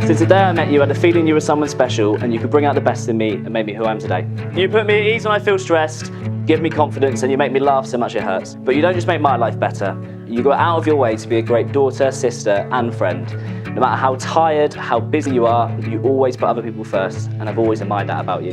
Since the day I met you, I had the feeling you were someone special and you could bring out the best in me and make me who I am today. You put me at ease when I feel stressed, give me confidence, and you make me laugh so much it hurts. But you don't just make my life better. You go out of your way to be a great daughter, sister, and friend. No matter how tired, how busy you are, you always put other people first, and I've always admired that about you.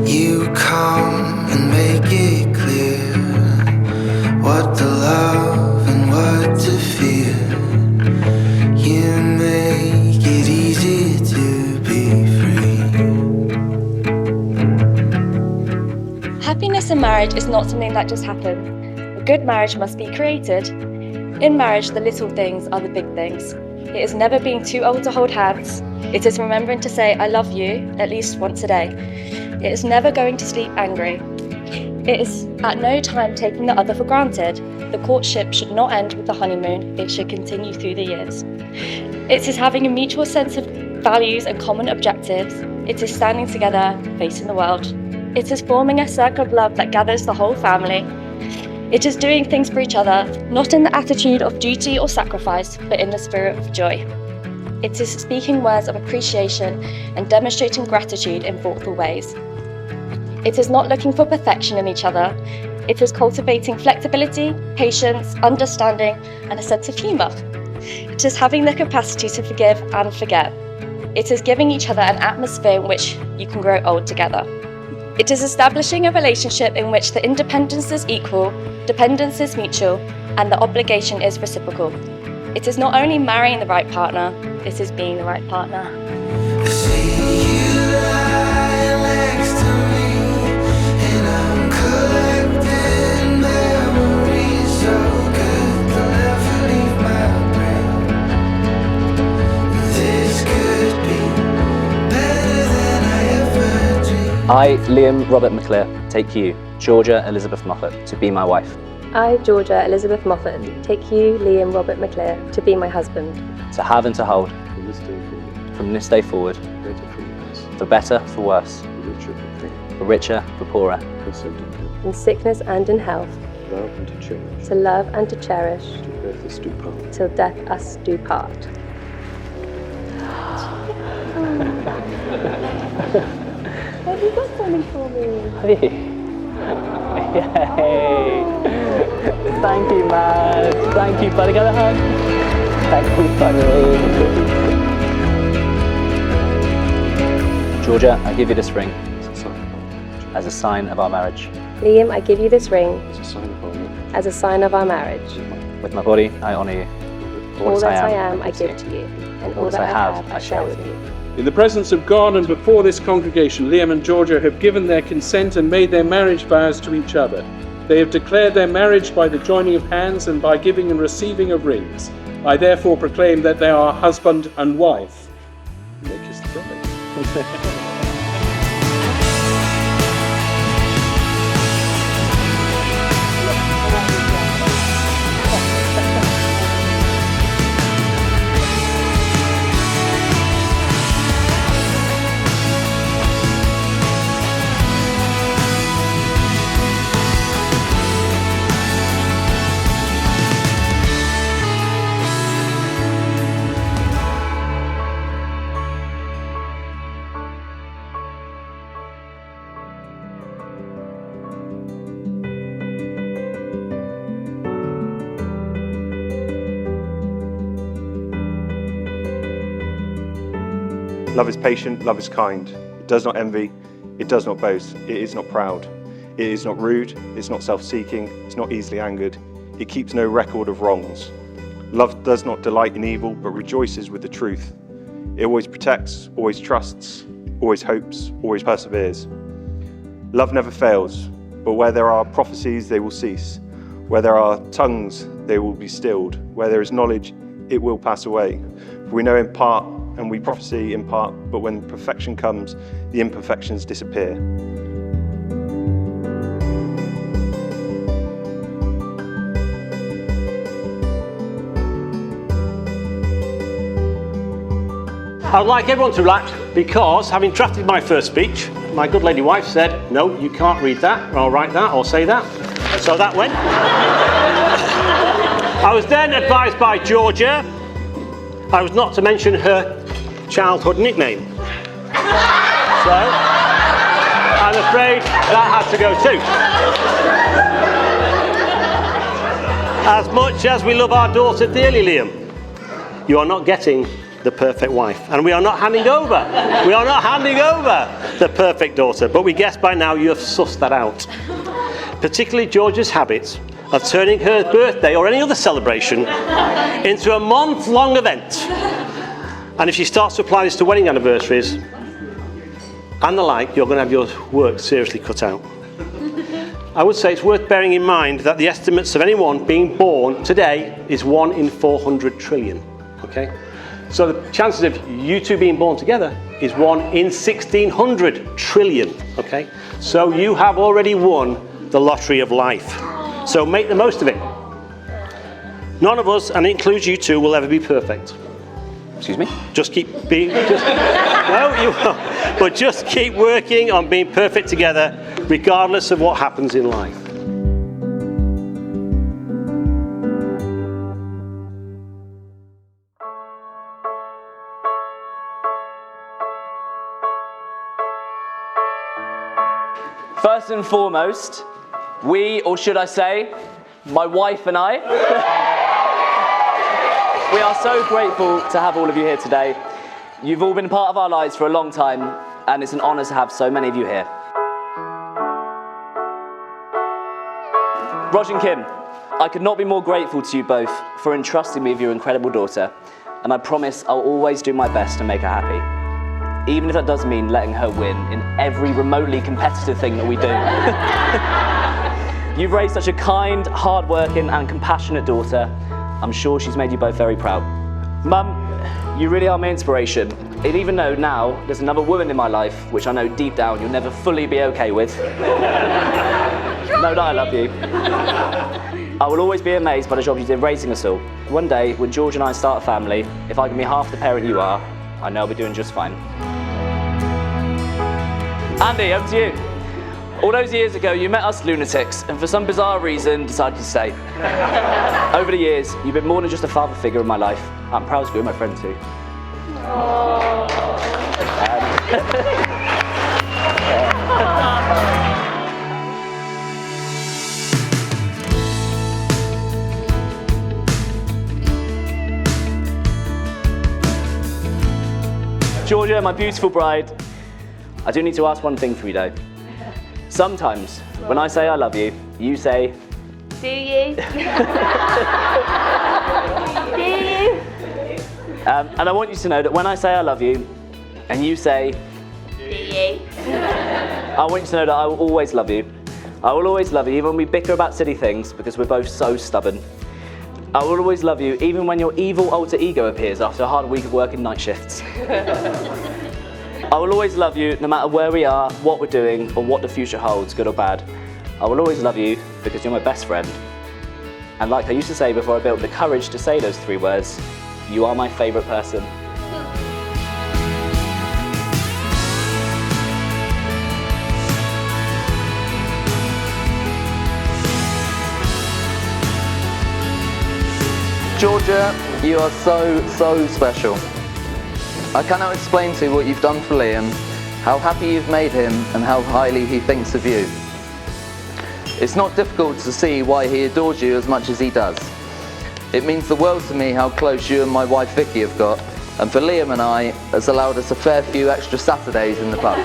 You come and make it clear what to love and what to fear. You make it easy to be free. Happiness in marriage is not something that just happens. A good marriage must be created. In marriage, the little things are the big things. It is never being too old to hold hands. It is remembering to say, I love you, at least once a day. It is never going to sleep angry. It is at no time taking the other for granted. The courtship should not end with the honeymoon, it should continue through the years. It is having a mutual sense of values and common objectives. It is standing together, facing the world. It is forming a circle of love that gathers the whole family. It is doing things for each other, not in the attitude of duty or sacrifice, but in the spirit of joy. It is speaking words of appreciation and demonstrating gratitude in thoughtful ways. It is not looking for perfection in each other. It is cultivating flexibility, patience, understanding, and a sense of humour. It is having the capacity to forgive and forget. It is giving each other an atmosphere in which you can grow old together. It is establishing a relationship in which the independence is equal, dependence is mutual, and the obligation is reciprocal. It is not only marrying the right partner, it is being the right partner. I, Liam Robert McClure, take you, Georgia Elizabeth Moffat, to be my wife. I, Georgia Elizabeth Moffat, take you, Liam Robert McClure, to be my husband. To have and to hold, From this day forward, from this day forward, better for for better, worse, for worse, for richer, for poorer, for richer, for poorer, for sick and health, In sickness and in health, to love and to cherish, to love and to cherish, to death us do part. till death us do part. Have you got something for me? Hey. Yay! Thank you, man. Thank you, buddy. Got a hug. Thank you, buddy. Georgia, I give you this ring As a sign of our marriage. as a sign of our marriage. Liam, I give you this ring As a sign of our marriage. as a sign of our marriage. With my body, I honour you. All that I am, I give to you, and all that I have, I share with you. In the presence of God and before this congregation, Liam and Georgia have given their consent and made their marriage vows to each other. They have declared their marriage by the joining of hands and by giving and receiving of rings. I therefore proclaim that they are husband and wife. Make us the bride. Love is patient, love is kind. It does not envy, it does not boast, it is not proud. It is not rude, it's not self-seeking, it's not easily angered. It keeps no record of wrongs. Love does not delight in evil, but rejoices with the truth. It always protects, always trusts, always hopes, always perseveres. Love never fails, but where there are prophecies, they will cease. Where there are tongues, they will be stilled. Where there is knowledge, it will pass away. For we know in part, and we prophesy in part, but when perfection comes, the imperfections disappear. I would like everyone to relax because, having drafted my first speech, my good lady wife said, no, you can't read that, or write that, or say that. So that went. I was then advised by Georgia I was not to mention her childhood nickname. So, I'm afraid that had to go too. As much as we love our daughter dearly, Liam, you are not getting the perfect wife. And we are not handing over the perfect daughter. But we guess by now you have sussed that out. Particularly Georgia's habit of turning her birthday or any other celebration into a month-long event. And if she starts to apply this to wedding anniversaries and the like, you're going to have your work seriously cut out. I would say it's worth bearing in mind that the estimates of anyone being born today is 1 in 400 trillion. Okay? So the chances of you two being born together is 1 in 1600 trillion. Okay? So you have already won the lottery of life. So make the most of it. None of us, and it includes you two, will ever be perfect. Excuse me? Just keep being, no, you won't. But just keep working on being perfect together, regardless of what happens in life. First and foremost, we, or should I say, my wife and I, we are so grateful to have all of you here today. You've all been part of our lives for a long time, and it's an honour to have so many of you here. Rog and Kim, I could not be more grateful to you both for entrusting me with your incredible daughter, and I promise I'll always do my best to make her happy, even if that does mean letting her win in every remotely competitive thing that we do. You've raised such a kind, hard-working and compassionate daughter. I'm sure she's made you both very proud. Mum, you really are my inspiration. And even though now there's another woman in my life, which I know deep down you'll never fully be okay with, know that I love you. I will always be amazed by the job you did raising us all. One day, when George and I start a family, if I can be half the parent you are, I know I'll be doing just fine. Andy, over to you. All those years ago, you met us lunatics, and for some bizarre reason, decided to stay. Over the years, you've been more than just a father figure in my life. I'm proud to be my friend too. Georgia, my beautiful bride, I do need to ask one thing from you though. Sometimes, when I say I love you, you say... Do you? Do you? And I want you to know that when I say I love you, and you say... Do you? I want you to know that I will always love you. I will always love you, even when we bicker about silly things, because we're both so stubborn. I will always love you, even when your evil alter ego appears after a hard week of working night shifts. I will always love you, no matter where we are, what we're doing, or what the future holds, good or bad. I will always love you, because you're my best friend. And like I used to say before I built the courage to say those 3 words, you are my favourite person. Georgia, you are so special. I cannot explain to you what you've done for Liam, how happy you've made him, and how highly he thinks of you. It's not difficult to see why he adores you as much as he does. It means the world to me how close you and my wife Vicky have got, and for Liam and I, has allowed us a fair few extra Saturdays in the pub.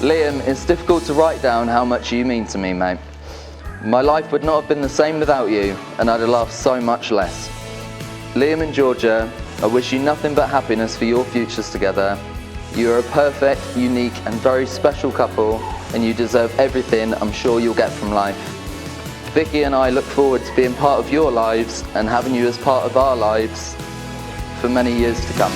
Liam, it's difficult to write down how much you mean to me, mate. My life would not have been the same without you, and I'd have laughed so much less. Liam and Georgia, I wish you nothing but happiness for your futures together. You are a perfect, unique and very special couple, and you deserve everything I'm sure you'll get from life. Vicky and I look forward to being part of your lives and having you as part of our lives for many years to come.